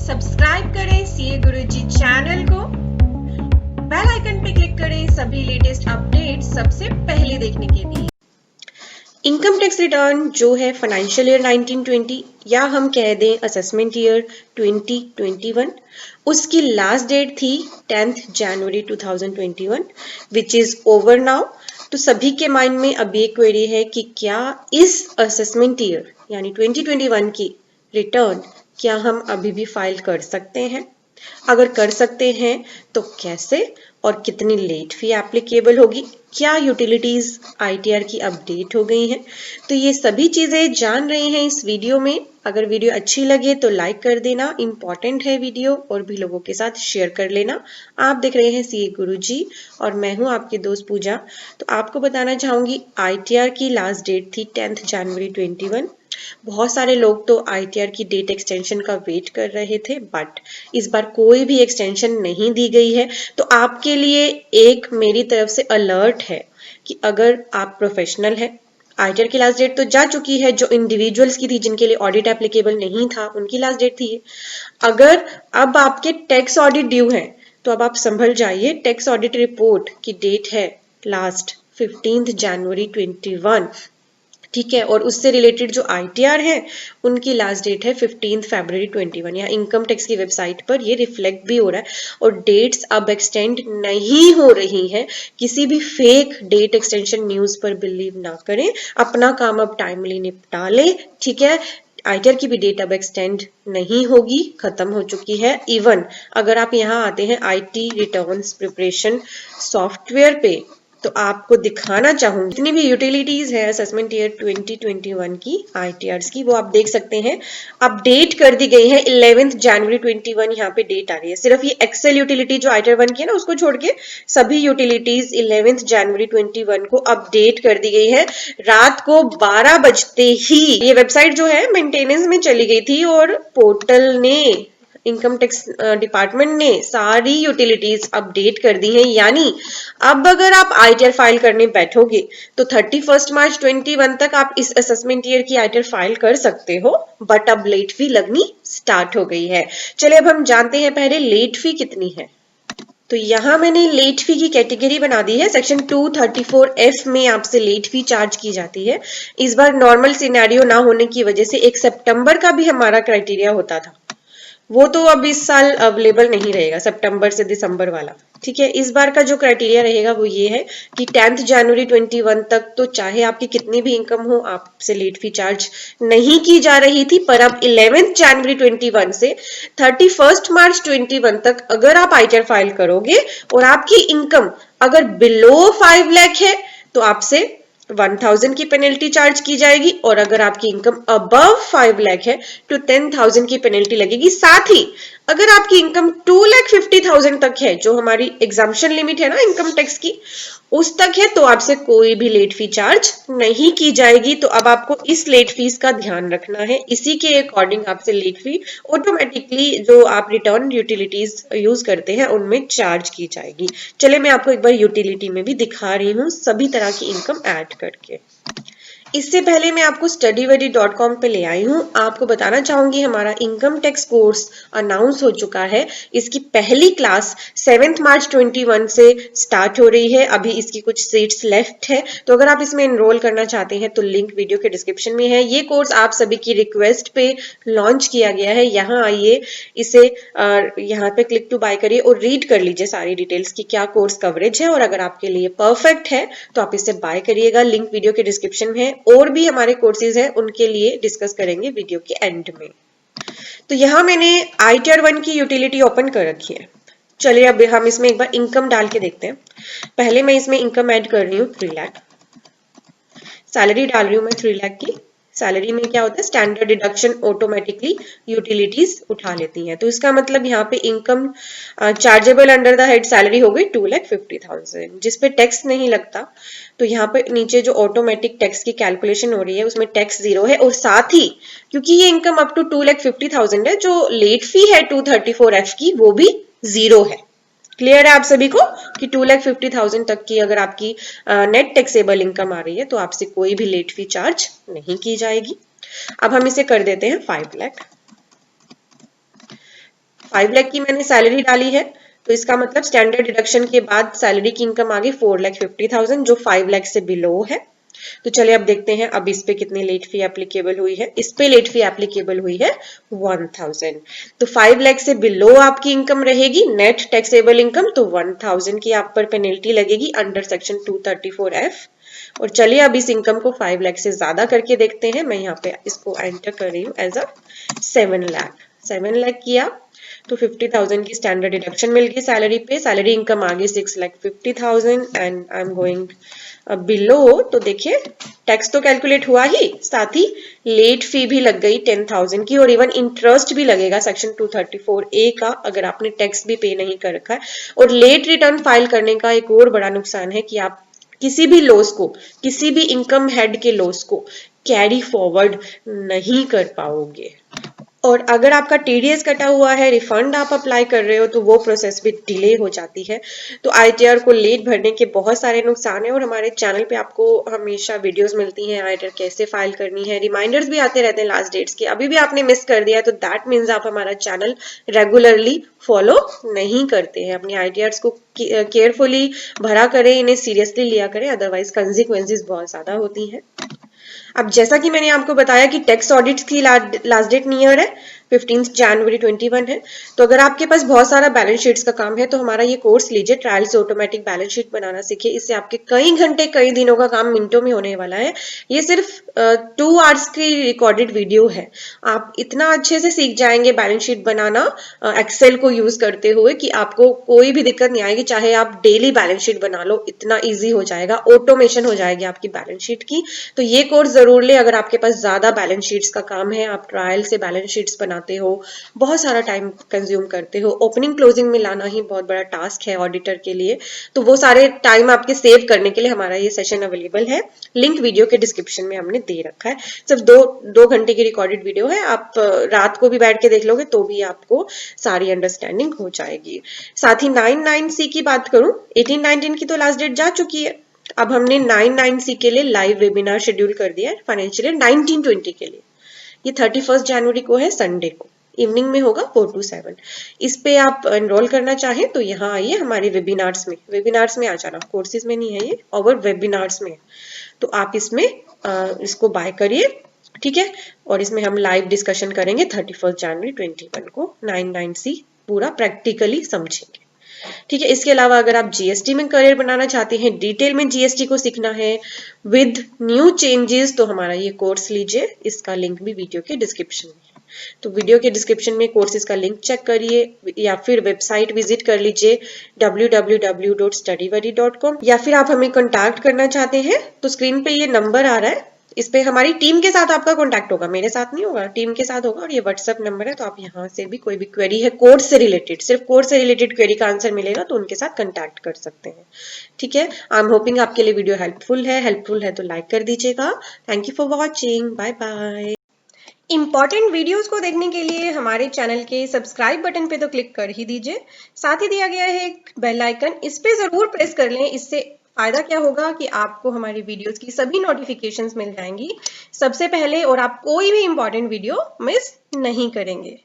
Subscribe करें CA गुरुजी channel को, bell icon पे क्लिक करें सभी लेटेस्ट अपडेट सबसे पहले देखने के लिए। इनकम टैक्स रिटर्न जो है फाइनेंशियल ईयर 1920 या हम कह दें असेसमेंट ईयर 2021, उसकी लास्ट डेट थी 10th January 2021 which is over now. तो सभी के माइंड में अब ये क्वेरी है कि क्या इस असेसमेंट ईयर यानी 2021 की रिटर्न क्या हम अभी भी फाइल कर सकते हैं? अगर कर सकते हैं तो कैसे और कितनी लेट फी एप्लीकेबल होगी? क्या यूटिलिटीज आईटीआर की अपडेट हो गई हैं? तो ये सभी चीजें जान रहे हैं इस वीडियो में। अगर वीडियो अच्छी लगे तो लाइक कर देना, इंपॉर्टेंट है वीडियो, और भी लोगों के साथ शेयर कर लेना। आप देख रहे हैं सीए गुरुजी और मैं हूं आपकी दोस्त पूजा। तो आपको बताना चाहूंगी आईटीआर की लास्ट डेट थी 10th जनवरी 21। बहुत सारे लोग तो आईटीआर की डेट एक्सटेंशन का वेट कर रहे थे, बट इस बार कोई भी एक्सटेंशन नहीं दी गई है। तो आपके लिए एक मेरी तरफ से अलर्ट है कि अगर आप प्रोफेशनल हैं, आईटीआर की लास्ट डेट तो जा चुकी है, जो इंडिविजुअल्स की थी जिनके लिए ऑडिट एप्लीकेबल नहीं था उनकी लास्ट डेट थी। अगर अब आपके टैक्स ऑडिट ड्यू है तो अब आप संभल जाइए। टैक्स ऑडिट रिपोर्ट की डेट है लास्ट 15th जनवरी 21, ठीक है, और उससे रिलेटेड जो आईटीआर है उनकी लास्ट डेट है 15th फरवरी 21। या इनकम टैक्स की वेबसाइट पर ये रिफ्लेक्ट भी हो रहा है और डेट्स अब एक्सटेंड नहीं हो रही हैं। किसी भी फेक डेट एक्सटेंशन न्यूज पर बिलीव ना करें, अपना काम अब टाइमली निपटा लें, ठीक है। आईटीआर की भी डेट अब एक्सटेंड नहीं होगी, खत्म हो चुकी है। इवन अगर आप यहाँ आते हैं आईटी रिटर्न्स प्रिपरेशन सॉफ्टवेयर पे तो आपको दिखाना चाहूंगी जितनी भी यूटिलिटीज है असेसमेंट ईयर 2021 की आईटीआर्स की, वो आप देख सकते हैं अपडेट कर दी गई है। 11th जनवरी 21 यहाँ पे डेट आ रही है। सिर्फ ये एक्सेल यूटिलिटी जो आईटीआर 1 की है ना, उसको छोड़ के सभी यूटिलिटीज 11th जनवरी 21 को अपडेट कर दी गई है। रात को 12 बजते ही ये वेबसाइट जो है मेंटेनेंस में चली गई थी और पोर्टल ने, इनकम टैक्स डिपार्टमेंट ने सारी यूटिलिटीज अपडेट कर दी हैं। यानी अब अगर आप आईटीआर फाइल करने बैठोगे तो 31 मार्च 21 तक आप इस असेसमेंट ईयर की आईटीआर फाइल कर सकते हो, बट अब लेट फी लगनी स्टार्ट हो गई है। चलिए अब हम जानते हैं पहले लेट फी कितनी है। तो यहां मैंने लेट फी की कैटेगरी बना दी है। सेक्शन 234F में आपसे लेट फी चार्ज की जाती है। इस बार नॉर्मल सिनेरियो ना होने की वजह से 1 सितंबर का भी हमारा क्राइटेरिया होता था, वो तो अब इस साल अवेलेबल नहीं रहेगा, सितंबर से दिसंबर वाला, ठीक है। इस बार का जो क्राइटेरिया रहेगा वो ये है कि 10th जनवरी 21 तक तो चाहे आपकी कितनी भी इनकम हो आपसे लेट फी चार्ज नहीं की जा रही थी, पर अब 11th जनवरी 21 से 31 मार्च 21 तक अगर आप आईटीआर फाइल करोगे और आपकी इनकम अगर बिलो 5 लाख है तो आपसे 1000 की पेनल्टी चार्ज की जाएगी, और अगर आपकी इनकम अबव 5 लाख है तो 10,000 की पेनल्टी लगेगी। साथ ही अगर आपकी इनकम 2,50,000 तक है, जो हमारी एग्जाम्पशन लिमिट है ना इनकम टैक्स की, उस तक है, तो आपसे कोई भी लेट फी चार्ज नहीं की जाएगी। तो अब आपको इस लेट फीस का ध्यान रखना है, इसी के अकॉर्डिंग आपसे लेट फी ऑटोमेटिकली जो आप रिटर्न यूटिलिटीज यूज करते हैं उनमें चार्ज की जाएगी। चलिए मैं आपको एक बार यूटिलिटी में भी दिखा रही हूँ सभी तरह की इनकम ऐड करके। इससे पहले मैं आपको StudyBuddy.com पे ले आई हूँ। आपको बताना चाहूंगी हमारा इनकम टैक्स कोर्स अनाउंस हो चुका है। इसकी पहली क्लास 7 मार्च 21 से स्टार्ट हो रही है। अभी इसकी कुछ सीट्स लेफ्ट है, तो अगर आप इसमें एनरोल करना चाहते हैं तो लिंक वीडियो के डिस्क्रिप्शन में है। ये कोर्स आप सभी की रिक्वेस्ट पे लॉन्च किया गया है। यहाँ आइए, इसे यहाँ पे क्लिक टू बाय करिए और रीड कर लीजिए सारी डिटेल्स की क्या कोर्स कवरेज है, और अगर आपके लिए परफेक्ट है तो आप इसे बाय करिएगा। लिंक वीडियो के डिस्क्रिप्शन में है। और भी हमारे कोर्सेज हैं, उनके लिए डिस्कस करेंगे वीडियो के एंड में। तो यहां मैंने आईटीआर 1 की यूटिलिटी ओपन कर रखी है। चलिए अब हम इसमें एक बार इनकम डाल के देखते हैं। पहले मैं इसमें इनकम ऐड कर रही हूँ 3 लाख। सैलरी डाल रही हूँ मैं 3 लाख की। सैलरी में क्या होता है, स्टैंडर्ड डिडक्शन ऑटोमेटिकली यूटिलिटीज उठा लेती हैं। तो इसका मतलब यहाँ पे income chargeable under the head salary हो गई 2,50,000, जिसपे टैक्स नहीं लगता। तो यहाँ पे नीचे जो ऑटोमेटिक टैक्स की कैलकुलेशन हो रही है उसमें टैक्स 0 है, और साथ ही क्योंकि ये इनकम अप टू 2,50,000 है, जो लेट फी है 234F की वो भी 0 है। क्लियर है आप सभी को कि 2,50,000 तक की अगर आपकी नेट टैक्सेबल इनकम आ रही है तो आपसे कोई भी लेट फी चार्ज नहीं की जाएगी। अब हम इसे कर देते हैं 5 लाख। 5 लाख की मैंने सैलरी डाली है, तो इसका मतलब स्टैंडर्ड डिडक्शन के बाद सैलरी की इनकम आ गई 4,50,000 जो 5 लाख से बिलो है। तो चलिए अब देखते हैं अब इस पे कितनी लेट फी एप्लीकेबल हुई है। इस पे लेट फी एप्लीकेबल हुई है 1000। तो 5 लाख से बिलो आपकी इनकम रहेगी नेट टैक्सेबल इनकम, तो 1000 की आप पर पेनल्टी लगेगी अंडर सेक्शन 234F। और चलिए अब इस इनकम को 5 लाख से ज्यादा करके देखते हैं। मैं यहाँ पे इसको एंटर कर रही हूँ एज अ 7 लाख। 7 लाख किया तो 50,000 की स्टैंडर्ड डिडक्शन मिल गई सैलरी पे। सैलरी इनकम आ गई 6,50,000 and I am going below. तो देखिए टैक्स तो कैलकुलेट हुआ ही, साथ ही लेट फी भी लग गई 10,000 की, और इवन इंटरेस्ट भी लगेगा सेक्शन 234A का अगर आपने टैक्स भी पे नहीं कर रखा है। और लेट रिटर्न फाइल करने का एक और बड़ा नुकसान है कि आप किसी भी लॉस को, किसी भी इनकम हेड के लॉस को कैरी फॉरवर्ड नहीं कर पाओगे। और अगर आपका टीडीएस कटा हुआ है, रिफंड आप अप्लाई कर रहे हो, तो वो प्रोसेस भी डिले हो जाती है। तो आईटीआर को लेट भरने के बहुत सारे नुकसान है, और हमारे चैनल पे आपको हमेशा वीडियोस मिलती हैं आईटीआर कैसे फाइल करनी है, रिमाइंडर्स भी आते रहते हैं लास्ट डेट्स के। अभी भी आपने मिस कर दिया तो दैट मीन्स आप हमारा चैनल रेगुलरली फॉलो नहीं करते हैं। अपनी आईटीआर्स को केयरफुली भरा करें, इन्हें सीरियसली लिया करें, अदरवाइज कंसिक्वेंसेस बहुत ज्यादा होती हैं। अब जैसा कि मैंने आपको बताया कि टैक्स ऑडिट की लास्ट डेट नियर है, 15 जनवरी 21 है। तो अगर आपके पास बहुत सारा बैलेंस शीट्स का काम है तो हमारा ये कोर्स लीजिए, ट्रायल से ऑटोमेटिक बैलेंस शीट बनाना सीखिए। इससे आपके कई घंटे कई दिनों का काम मिनटों में होने वाला है। ये सिर्फ 2 आवर्स की रिकॉर्डेड वीडियो है। आप इतना अच्छे से सीख जाएंगे बैलेंस शीट बनाना एक्सेल को यूज करते हुए कि आपको कोई भी दिक्कत नहीं आएगी। चाहे आप डेली बैलेंस शीट बना लो, इतना ईजी हो जाएगा, ऑटोमेशन हो जाएगी आपकी बैलेंस शीट की। तो ये कोर्स जरूर ले अगर आपके पास ज्यादा बैलेंस शीट्स का काम है, आप ट्रायल से बैलेंस शीट्स बनाते हो, बहुत सारा टाइम कंज्यूम करते हो, ओपनिंग क्लोजिंग में लाना ही बहुत बड़ा टास्क है ऑडिटर के लिए। तो वो सारे टाइम आपके सेव करने के लिए हमारा ये सेशन अवेलेबल है। लिंक वीडियो के डिस्क्रिप्शन में हमने दे रखा है। सिर्फ दो घंटे की रिकॉर्डेड वीडियो है, आप रात को भी बैठ के देख लोगे तो भी आपको सारी अंडरस्टैंडिंग हो जाएगी। साथ ही 99C की बात करूं, 18-19 की तो लास्ट डेट जा चुकी है। अब हमने 99C के लिए लाइव वेबिनार शेड्यूल कर दिया है फाइनेंशियल ईयर 19-20 के लिए। ये 31 जनवरी को है, संडे को इवनिंग में होगा 4 to 7। इस पे आप एनरोल करना चाहें तो यहाँ आइए हमारे वेबिनार्स में आ जाना, कोर्सेज में नहीं है ये, और वेबिनार्स में। तो आप इसमें इसको बाय करिए, ठीक है। और इसमें हम लाइव डिस्कशन करेंगे 31 जनवरी 21 को, 99C पूरा प्रैक्टिकली समझेंगे, ठीक है। इसके अलावा अगर आप जीएसटी में करियर बनाना चाहते हैं, डिटेल में जीएसटी को सीखना है विद न्यू चेंजेस, तो हमारा ये कोर्स लीजिए। इसका लिंक भी वीडियो के डिस्क्रिप्शन में है। तो वीडियो के डिस्क्रिप्शन में कोर्सेज का लिंक चेक करिए, या फिर वेबसाइट विजिट कर लीजिए www.studybuddy.com, या फिर आप हमें कॉन्टैक्ट करना चाहते हैं तो स्क्रीन पे ये नंबर आ रहा है, इस पे हमारी टीम के साथ आपका कांटेक्ट होगा, मेरे साथ नहीं होगा, टीम के साथ होगा। और ये व्हाट्सएप नंबर है, तो आप यहाँ से भी कोई भी क्वेरी है कोर्स से रिलेटेड, सिर्फ कोर्स से रिलेटेड क्वेरी का आंसर मिलेगा तो उनके साथ कांटेक्ट कर सकते हैं, ठीक है। आई एम होपिंग आपके लिए वीडियो हेल्पफुल है तो लाइक कर दीजिएगा। Thank you for watching, bye bye. Important videos को देखने के लिए हमारे चैनल के सब्सक्राइब बटन पे तो क्लिक कर ही दीजिए, साथ ही दिया गया है एक बेल आइकन, इस पे जरूर प्रेस कर लें। इससे फायदा क्या होगा कि आपको हमारी वीडियोस की सभी नोटिफिकेशंस मिल जाएंगी सबसे पहले, और आप कोई भी इंपॉर्टेंट वीडियो मिस नहीं करेंगे।